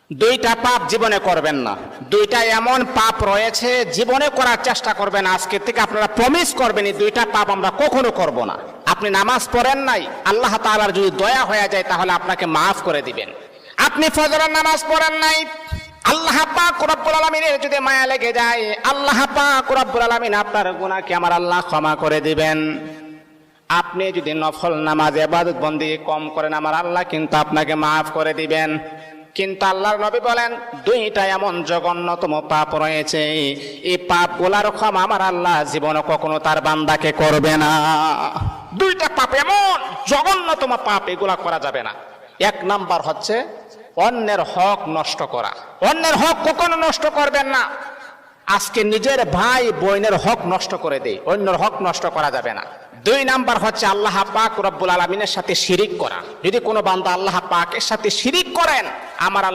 দুইটা পাপ জীবনে করবেন না। দুইটা এমন পাপ রয়েছে জীবনে করার চেষ্টা করবেন, আজকে থেকে আপনারা প্রমিস করবেন এই দুইটা পাপ আমরা কখনো করব না। আপনি নামাজ পড়েন নাই, আল্লাহ তাআলার যদি দয়া হয়ে যায় তাহলে আপনাকে মাফ করে দিবেন। আপনি ফজরের নামাজ পড়েন নাই, আল্লাহ পাক রব্বুল আলামিনের যদি মায়া লেগে যায়, আল্লাহ পাক রব্বুল আলামিন আপনার গুনাহকে আমার আল্লাহ ক্ষমা করে দিবেন। আপনি যদি নফল নামাজ ইবাদত বন্দেগী কম করেন, আমার আল্লাহ কিন্তু আপনাকে মাফ করে দিবেন। কিন্তু আল্লাহর নবী বলেন দুইটা এমন জঘন্যতম পাপ রয়েছে, এই পাপগুলার ক্ষমা আমার আল্লাহ জীবনে কখনো তার বান্দাকে করবে না। দুইটা পাপ এমন জঘন্যতম পাপ, এগুলা করা যাবে না। এক নাম্বার হচ্ছে অন্যের হক নষ্ট করা। অন্যের হক কখনো নষ্ট করবেন না। আজকে নিজের ভাই বোনের হক নষ্ট করে দেয়, অন্যের হক নষ্ট করা যাবে না। দুই নাম্বার হচ্ছে আল্লাহ পাক রব্বুল আলামিনের সাথে শিরিক করা। যদি কোনো বান্দা আল্লাহ পাকের সাথে শিরিক করেন, আমার